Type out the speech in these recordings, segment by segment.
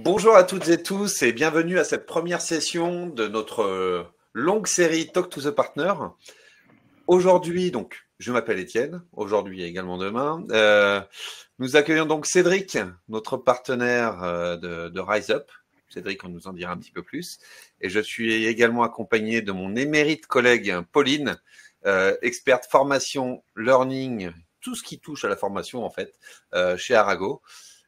Bonjour à toutes et tous et bienvenue à cette première session de notre longue série Talk to the Partner. Aujourd'hui, donc, je m'appelle Étienne, aujourd'hui et également demain. Nous accueillons donc Cédric, notre partenaire de Rise Up. Cédric, on nous en dira un petit peu plus. Et je suis également accompagné de mon émérite collègue Pauline, experte formation, learning, tout ce qui touche à la formation en fait, chez Arago.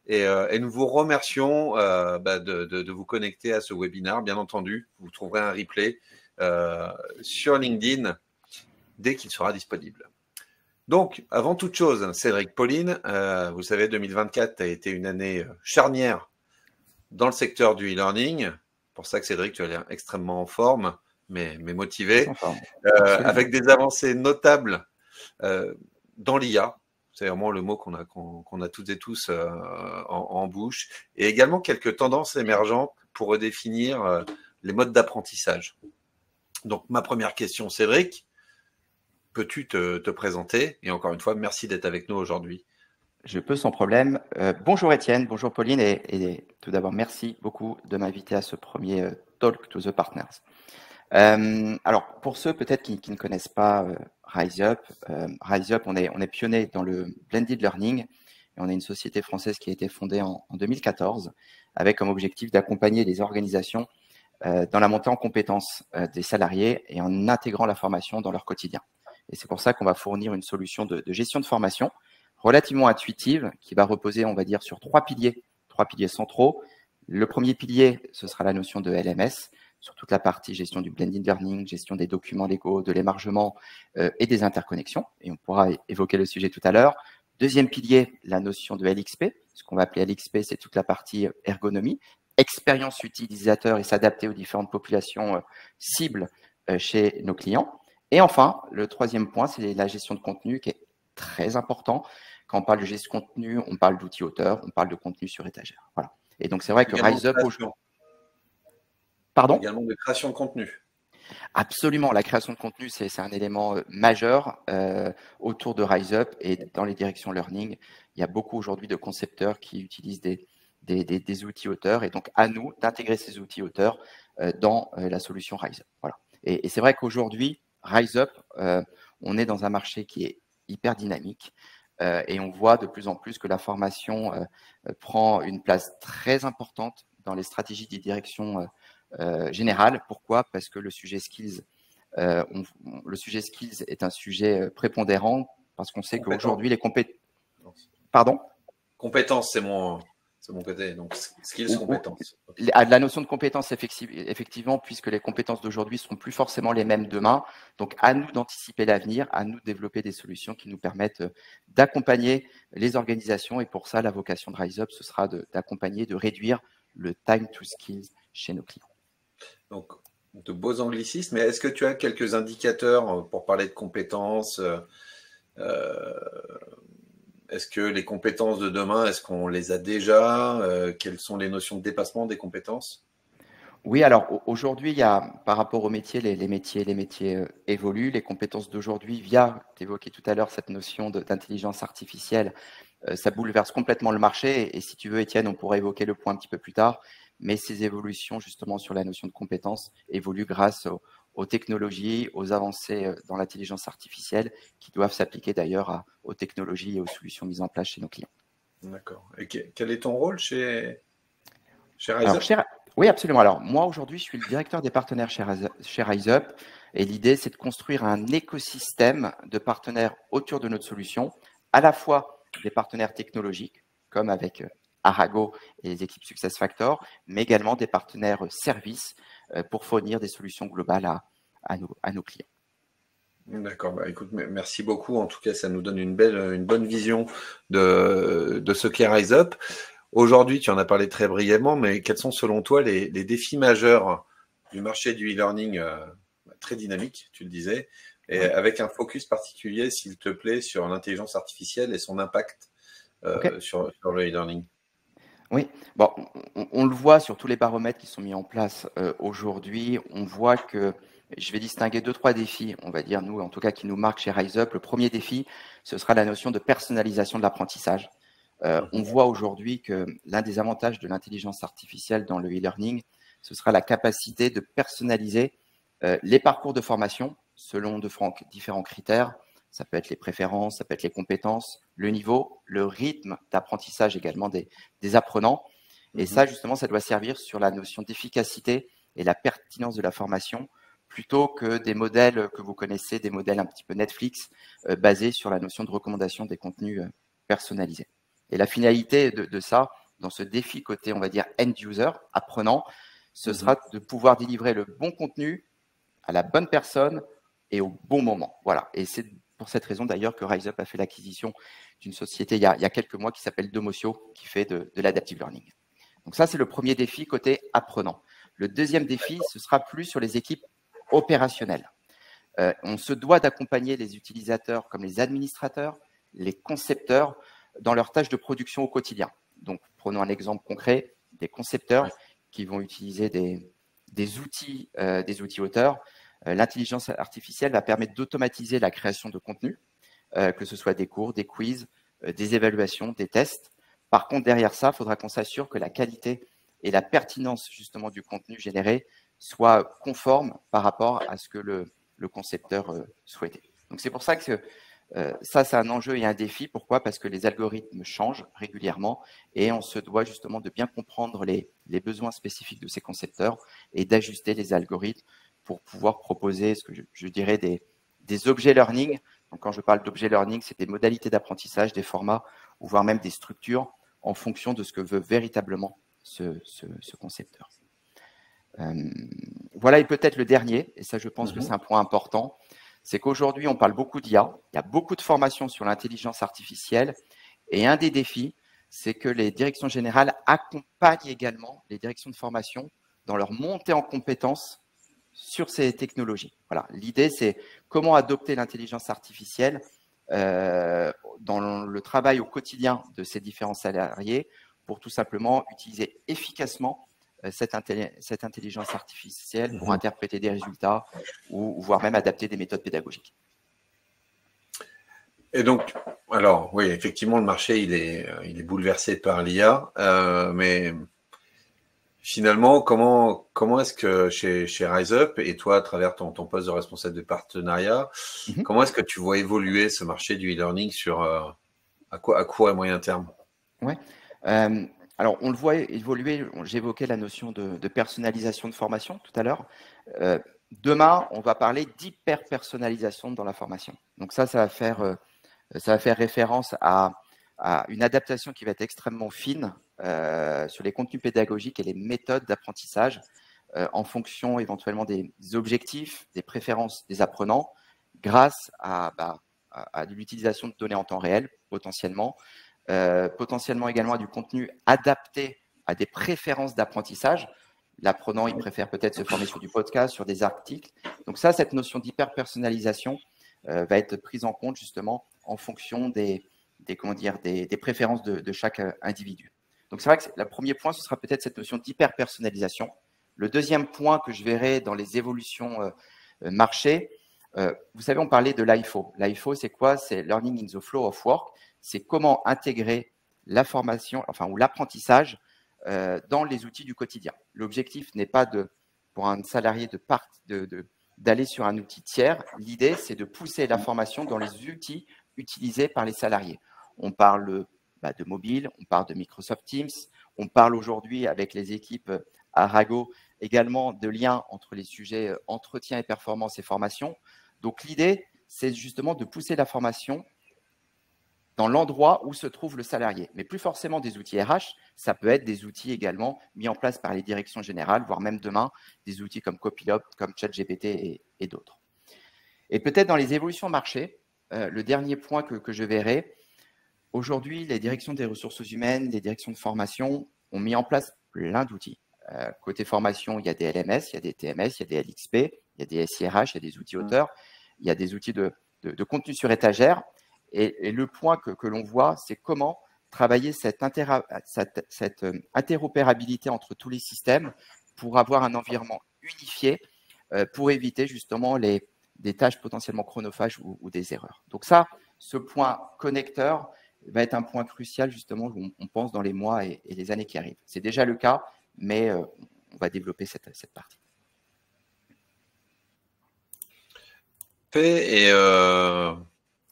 Et nous vous remercions de vous connecter à ce webinaire. Bien entendu, vous trouverez un replay sur LinkedIn dès qu'il sera disponible. Donc, avant toute chose, Cédric, Pauline, vous savez, 2024 a été une année charnière dans le secteur du e-learning. Pour ça que Cédric, tu as l'air extrêmement en forme, mais motivé, avec des avancées notables dans l'IA. C'est vraiment le mot qu'on a toutes et tous en bouche. Et également quelques tendances émergentes pour redéfinir les modes d'apprentissage. Donc, ma première question, Cédric, peux-tu te présenter? Et encore une fois, merci d'être avec nous aujourd'hui. Je peux sans problème. Bonjour Étienne, bonjour Pauline, et tout d'abord, merci beaucoup de m'inviter à ce premier Talk to the Partners. Alors, pour ceux peut-être qui ne connaissent pas Rise Up, on est pionnier dans le blended learning et on est une société française qui a été fondée en 2014 avec comme objectif d'accompagner les organisations dans la montée en compétences des salariés et en intégrant la formation dans leur quotidien. Et c'est pour ça qu'on va fournir une solution de gestion de formation relativement intuitive qui va reposer, on va dire, sur trois piliers centraux. Le premier pilier, ce sera la notion de LMS, sur toute la partie gestion du blended learning, gestion des documents légaux, de l'émargement et des interconnexions. Et on pourra évoquer le sujet tout à l'heure. Deuxième pilier, la notion de LXP. Ce qu'on va appeler LXP, c'est toute la partie ergonomie, expérience utilisateur et s'adapter aux différentes populations cibles chez nos clients. Et enfin, le troisième point, c'est la gestion de contenu qui est très important. Quand on parle de gestion de contenu, on parle d'outils auteurs, on parle de contenu sur étagère. Voilà. Et donc, c'est vrai que Rise Up aujourd'hui. Pardon ? Également de création de contenu. Absolument. La création de contenu, c'est un élément majeur autour de Rise Up et dans les directions learning. Il y a beaucoup aujourd'hui de concepteurs qui utilisent des outils auteurs et donc à nous d'intégrer ces outils auteurs dans la solution Rise Up. Voilà. Et c'est vrai qu'aujourd'hui, Rise Up, on est dans un marché qui est hyper dynamique et on voit de plus en plus que la formation prend une place très importante dans les stratégies des directions générales. Pourquoi ? Parce que le sujet skills est un sujet prépondérant parce qu'on sait qu'aujourd'hui les compétences. Pardon ? Compétences, c'est mon côté, donc skills, compétences. La notion de compétences, effectivement, puisque les compétences d'aujourd'hui ne seront plus forcément les mêmes demain. Donc, à nous d'anticiper l'avenir, à nous de développer des solutions qui nous permettent d'accompagner les organisations. Et pour ça, la vocation de Rise Up, ce sera d'accompagner, de réduire le time to skills chez nos clients. Donc, de beaux anglicismes. Mais est-ce que tu as quelques indicateurs pour parler de compétences Est-ce que les compétences de demain, est-ce qu'on les a déjà Quelles sont les notions de dépassement des compétences? Oui, alors aujourd'hui, il y a, par rapport aux métiers, les métiers évoluent. Les compétences d'aujourd'hui, tu évoquais tout à l'heure cette notion d'intelligence artificielle, ça bouleverse complètement le marché. Et si tu veux, Étienne, on pourrait évoquer le point un petit peu plus tard. Mais ces évolutions, justement, sur la notion de compétences évoluent grâce aux technologies, aux avancées dans l'intelligence artificielle qui doivent s'appliquer d'ailleurs aux technologies et aux solutions mises en place chez nos clients. D'accord. Et quel est ton rôle chez Rise Up? Oui, absolument. Alors, moi, aujourd'hui, je suis le directeur des partenaires chez Rise Up. Et l'idée, c'est de construire un écosystème de partenaires autour de notre solution, à la fois des partenaires technologiques, comme avec Arago et les équipes SuccessFactors, mais également des partenaires services pour fournir des solutions globales à nos clients. D'accord, bah, écoute, merci beaucoup. En tout cas, ça nous donne une bonne vision de ce qu'est Rise Up. Aujourd'hui, tu en as parlé très brièvement, mais quels sont selon toi les défis majeurs du marché du e-learning très dynamique, tu le disais, et avec un focus particulier, s'il te plaît, sur l'intelligence artificielle et son impact sur le e-learning? Oui, bon, on le voit sur tous les baromètres qui sont mis en place aujourd'hui. On voit que je vais distinguer 2-3 défis, on va dire, nous, en tout cas, qui nous marquent chez Rise Up. Le premier défi, ce sera la notion de personnalisation de l'apprentissage. On voit aujourd'hui que l'un des avantages de l'intelligence artificielle dans le e-learning, ce sera la capacité de personnaliser les parcours de formation selon différents critères. Ça peut être les préférences, ça peut être les compétences, le niveau, le rythme d'apprentissage également des apprenants. Et ça, justement, ça doit servir sur la notion d'efficacité et la pertinence de la formation, plutôt que des modèles que vous connaissez, des modèles un petit peu Netflix, basés sur la notion de recommandation des contenus personnalisés. Et la finalité de ça, dans ce défi côté, on va dire, end-user, apprenant, ce sera de pouvoir délivrer le bon contenu à la bonne personne et au bon moment. Voilà. Et c'est pour cette raison d'ailleurs que RiseUp a fait l'acquisition d'une société il y a quelques mois qui s'appelle Domocio, qui fait de l'adaptive learning. Donc ça, c'est le premier défi côté apprenant. Le deuxième défi, ce sera plus sur les équipes opérationnelles. On se doit d'accompagner les utilisateurs comme les administrateurs, les concepteurs dans leurs tâches de production au quotidien. Donc, prenons un exemple concret, des concepteurs qui vont utiliser des outils auteurs. L'intelligence artificielle va permettre d'automatiser la création de contenu, que ce soit des cours, des quiz, des évaluations, des tests. Par contre, derrière ça, il faudra qu'on s'assure que la qualité et la pertinence justement du contenu généré soient conformes par rapport à ce que le concepteur souhaitait. Donc, c'est pour ça que ça, c'est un enjeu et un défi. Pourquoi? Parce que les algorithmes changent régulièrement et on se doit justement de bien comprendre les besoins spécifiques de ces concepteurs et d'ajuster les algorithmes pour pouvoir proposer ce que je dirais des objets learning. Donc, quand je parle d'objets learning, c'est des modalités d'apprentissage, des formats, ou voire même des structures en fonction de ce que veut véritablement ce concepteur. Voilà, et peut-être le dernier, et ça je pense que c'est un point important, c'est qu'aujourd'hui on parle beaucoup d'IA, il y a beaucoup de formations sur l'intelligence artificielle, et un des défis, c'est que les directions générales accompagnent également les directions de formation dans leur montée en compétences sur ces technologies. Voilà, l'idée c'est comment adopter l'intelligence artificielle dans le travail au quotidien de ces différents salariés pour tout simplement utiliser efficacement cette intelligence artificielle pour interpréter des résultats ou voire même adapter des méthodes pédagogiques. Et donc, alors oui, effectivement, le marché il est bouleversé par l'IA, mais finalement, comment est-ce que chez RiseUp et toi, à travers ton poste de responsable de partenariat, comment est-ce que tu vois évoluer ce marché du e-learning sur à court et moyen terme? Ouais. Alors, on le voit évoluer. J'évoquais la notion de personnalisation de formation tout à l'heure. Demain, on va parler d'hyper-personnalisation dans la formation. Donc ça va faire référence à une adaptation qui va être extrêmement fine sur les contenus pédagogiques et les méthodes d'apprentissage en fonction éventuellement des objectifs, des préférences des apprenants, grâce à l'utilisation de données en temps réel, potentiellement également à du contenu adapté à des préférences d'apprentissage. L'apprenant, il préfère peut-être se former sur du podcast, sur des articles. Donc ça, cette notion d'hyper-personnalisation va être prise en compte justement en fonction des préférences de chaque individu. Donc c'est vrai que le premier point, ce sera peut-être cette notion d'hyper-personnalisation. Le deuxième point que je verrai dans les évolutions marché, vous savez, on parlait de l'IFO. L'IFO, c'est quoi? C'est Learning in the Flow of Work. C'est comment intégrer la formation, ou l'apprentissage dans les outils du quotidien. L'objectif n'est pas pour un salarié d'aller sur un outil tiers. L'idée, c'est de pousser la formation dans les outils utilisés par les salariés. On parle de mobile, on parle de Microsoft Teams, on parle aujourd'hui avec les équipes Arago également de liens entre les sujets entretien et performance et formation. Donc l'idée, c'est justement de pousser la formation dans l'endroit où se trouve le salarié, mais plus forcément des outils RH, ça peut être des outils également mis en place par les directions générales, voire même demain, des outils comme Copilot, comme ChatGPT et d'autres. Et peut-être dans les évolutions marché, le dernier point que je verrai, aujourd'hui, les directions des ressources humaines, les directions de formation ont mis en place plein d'outils. Côté formation, il y a des LMS, il y a des TMS, il y a des LXP, il y a des SIRH, il y a des outils auteurs, il y a des outils de contenu sur étagère. Et le point que l'on voit, c'est comment travailler cette interopérabilité entre tous les systèmes pour avoir un environnement unifié pour éviter justement des tâches potentiellement chronophages ou des erreurs. Donc ça, ce point connecteur va être un point crucial justement, on pense, dans les mois et les années qui arrivent. C'est déjà le cas, mais on va développer cette partie. Et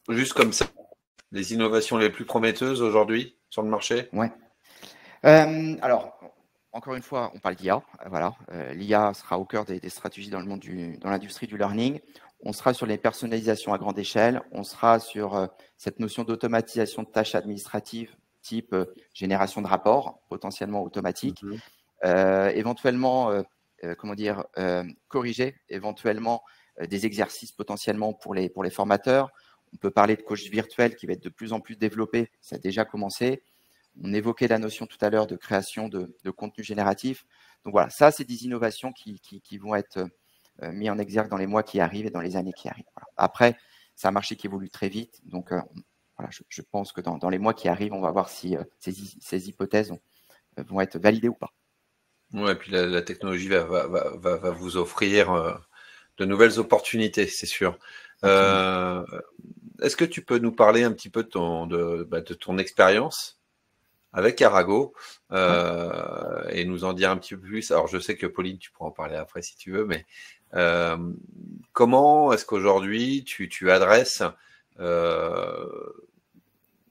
juste comme ça, les innovations les plus prometteuses aujourd'hui sur le marché? Ouais. Alors, encore une fois, on parle d'IA. Voilà, l'IA sera au cœur des stratégies dans l'industrie du learning. On sera sur les personnalisations à grande échelle. On sera sur cette notion d'automatisation de tâches administratives, type génération de rapports potentiellement automatiques, éventuellement, corriger éventuellement des exercices potentiellement pour les formateurs. On peut parler de coach virtuel qui va être de plus en plus développé. Ça a déjà commencé. On évoquait la notion tout à l'heure de création de contenu génératif. Donc voilà, ça, c'est des innovations qui vont être mis en exergue dans les mois qui arrivent et dans les années qui arrivent. Voilà. Après, c'est un marché qui évolue très vite. Donc voilà, je pense que dans les mois qui arrivent, on va voir si ces hypothèses vont être validées ou pas. Ouais, et puis la technologie va vous offrir de nouvelles opportunités, c'est sûr. Est-ce que tu peux nous parler un petit peu de ton expérience avec Arago et nous en dire un petit peu plus? Alors, je sais que Pauline, tu pourras en parler après si tu veux, mais comment est-ce qu'aujourd'hui tu adresses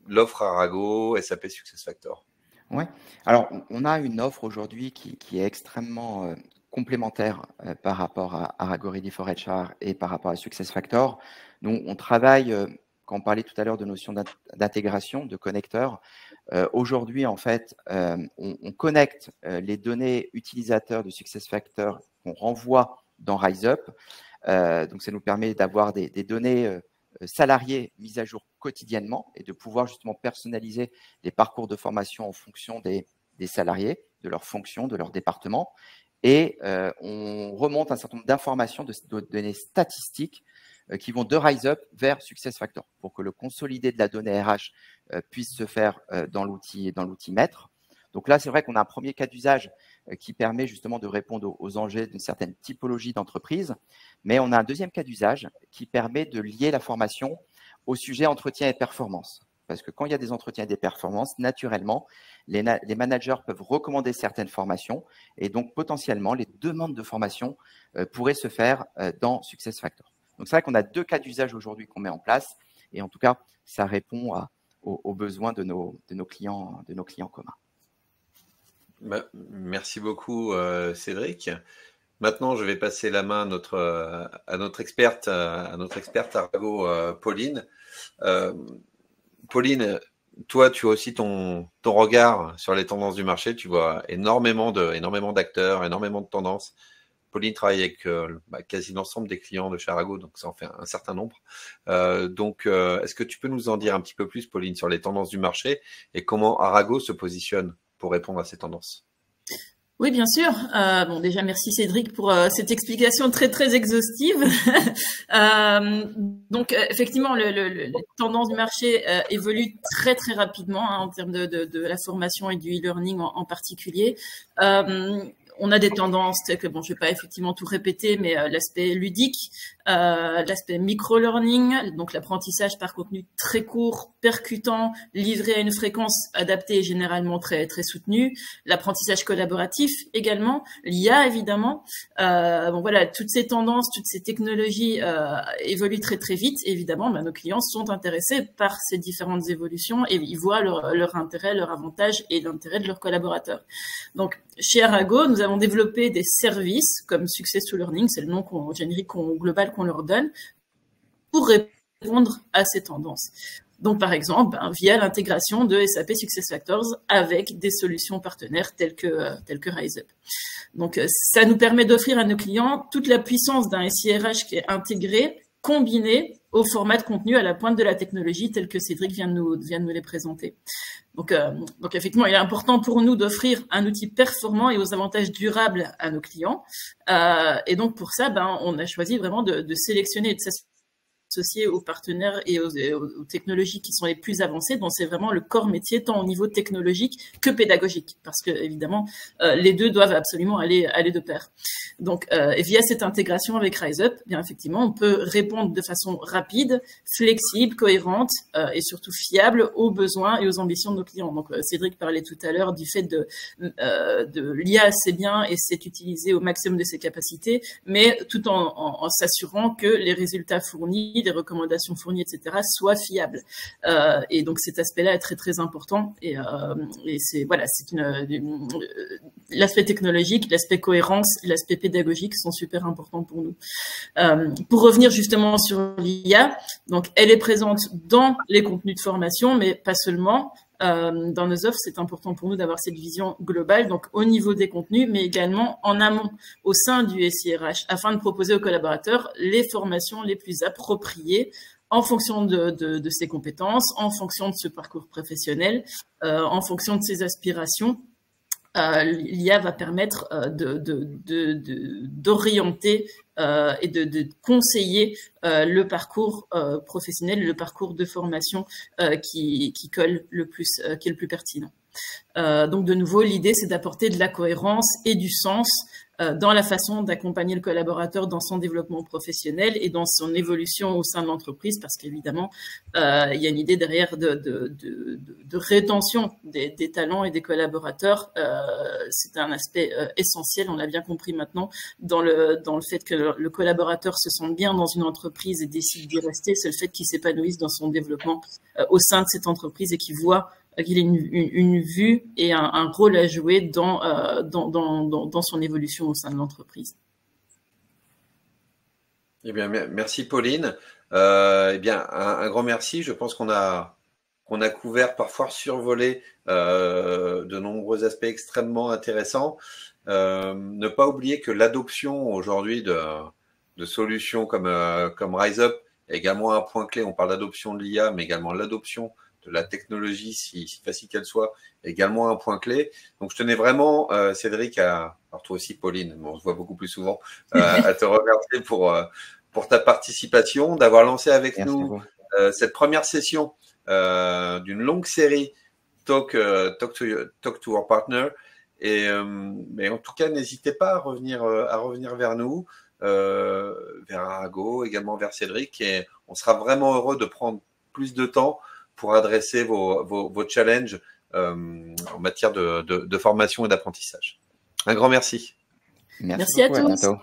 l'offre Arago, SAP SuccessFactors? Oui, alors on a une offre aujourd'hui qui est extrêmement complémentaire par rapport à Arago Ready for HR et par rapport à SuccessFactors. Nous, on travaille, quand on parlait tout à l'heure de notion d'intégration, de connecteurs, aujourd'hui, en fait, on connecte les données utilisateurs de SuccessFactors qu'on renvoie dans RiseUp. Donc, ça nous permet d'avoir des données salariés mis à jour quotidiennement et de pouvoir justement personnaliser les parcours de formation en fonction des salariés, de leurs fonctions, de leur département. Et on remonte un certain nombre d'informations, de données statistiques qui vont de RiseUp vers SuccessFactors pour que le consolidé de la donnée RH puisse se faire dans l'outil maître. Donc là, c'est vrai qu'on a un premier cas d'usage qui permet justement de répondre aux enjeux d'une certaine typologie d'entreprise, mais on a un deuxième cas d'usage qui permet de lier la formation au sujet entretien et performance. Parce que quand il y a des entretiens et des performances, naturellement, les managers peuvent recommander certaines formations et donc potentiellement, les demandes de formation pourraient se faire dans SuccessFactors. Donc c'est vrai qu'on a deux cas d'usage aujourd'hui qu'on met en place et en tout cas, ça répond aux besoins de nos clients communs. Merci beaucoup, Cédric. Maintenant, je vais passer la main à notre experte Arago, Pauline. Pauline, toi, tu as aussi ton regard sur les tendances du marché. Tu vois énormément d'acteurs, énormément de tendances. Pauline travaille avec quasi l'ensemble des clients de chez Arago, donc ça en fait un certain nombre. Est-ce que tu peux nous en dire un petit peu plus, Pauline, sur les tendances du marché et comment Arago se positionne pour répondre à ces tendances? Oui, bien sûr. Bon, déjà, merci Cédric pour cette explication très, très exhaustive. Donc, effectivement, les tendances du marché évoluent très, très rapidement en termes de la formation et du e-learning en particulier. On a des tendances telles que, bon, je vais pas effectivement tout répéter, mais l'aspect ludique, l'aspect micro-learning, donc l'apprentissage par contenu très court, percutant, livré à une fréquence adaptée et généralement très, très soutenue, l'apprentissage collaboratif également, l'IA évidemment. Bon voilà, toutes ces tendances, toutes ces technologies évoluent très, très vite. Et évidemment, nos clients sont intéressés par ces différentes évolutions et ils voient leur intérêt, leur avantage et l'intérêt de leurs collaborateurs. Donc, chez Arago, nous avons développé des services comme Success to Learning, c'est le nom générique global qu'on leur donne, pour répondre à ces tendances. Donc, par exemple, via l'intégration de SAP SuccessFactors avec des solutions partenaires telles que RiseUp. Donc, ça nous permet d'offrir à nos clients toute la puissance d'un SIRH qui est intégré, combiné au format de contenu à la pointe de la technologie tel que Cédric vient de nous les présenter. Donc effectivement, il est important pour nous d'offrir un outil performant et aux avantages durables à nos clients. Et donc pour ça, on a choisi vraiment de sélectionner et de s'assurer associés aux partenaires et aux technologies qui sont les plus avancées, dont c'est vraiment le corps métier, tant au niveau technologique que pédagogique, parce que évidemment, les deux doivent absolument aller de pair. Donc, via cette intégration avec RiseUp, bien effectivement, on peut répondre de façon rapide, flexible, cohérente et surtout fiable aux besoins et aux ambitions de nos clients. Donc, Cédric parlait tout à l'heure du fait de l'IA, c'est bien et c'est utilisé au maximum de ses capacités, mais tout en s'assurant que les résultats fournis, les recommandations fournies, etc., soient fiables. Et donc cet aspect-là est très très important. Et c'est voilà, c'est l'aspect technologique, l'aspect cohérence, l'aspect pédagogique sont super importants pour nous. Pour revenir justement sur l'IA, donc elle est présente dans les contenus de formation, mais pas seulement. Dans nos offres, c'est important pour nous d'avoir cette vision globale, donc au niveau des contenus, mais également en amont, au sein du SIRH, afin de proposer aux collaborateurs les formations les plus appropriées en fonction de ses compétences, en fonction de ce parcours professionnel, en fonction de ses aspirations. L'IA va permettre d'orienter et de conseiller le parcours professionnel, le parcours de formation qui colle le plus, qui est le plus pertinent. Donc de nouveau, l'idée c'est d'apporter de la cohérence et du sens dans la façon d'accompagner le collaborateur dans son développement professionnel et dans son évolution au sein de l'entreprise, parce qu'évidemment, il y a une idée derrière de rétention des talents et des collaborateurs. C'est un aspect essentiel, on l'a bien compris maintenant, dans le fait que le collaborateur se sente bien dans une entreprise et décide d'y rester, c'est le fait qu'il s'épanouisse dans son développement au sein de cette entreprise et qu'il voit qu'il ait une vue et un rôle à jouer dans son évolution au sein de l'entreprise. Eh bien, merci Pauline. Eh bien, un grand merci. Je pense qu'on a couvert, parfois survolé de nombreux aspects extrêmement intéressants. Ne pas oublier que l'adoption aujourd'hui de solutions comme RiseUp est également un point clé. On parle d'adoption de l'IA, mais également l'adoption de la technologie, si facile qu'elle soit, également un point clé. Donc, je tenais vraiment, Cédric, alors toi aussi, Pauline, mais on se voit beaucoup plus souvent, à te remercier pour ta participation, d'avoir lancé avec nous cette première session d'une longue série Talk to Your Partner. Mais en tout cas, n'hésitez pas à revenir vers nous, vers Arago, également vers Cédric, et on sera vraiment heureux de prendre plus de temps pour adresser vos challenges en matière de formation et d'apprentissage. Un grand merci. Merci à tous. À bientôt.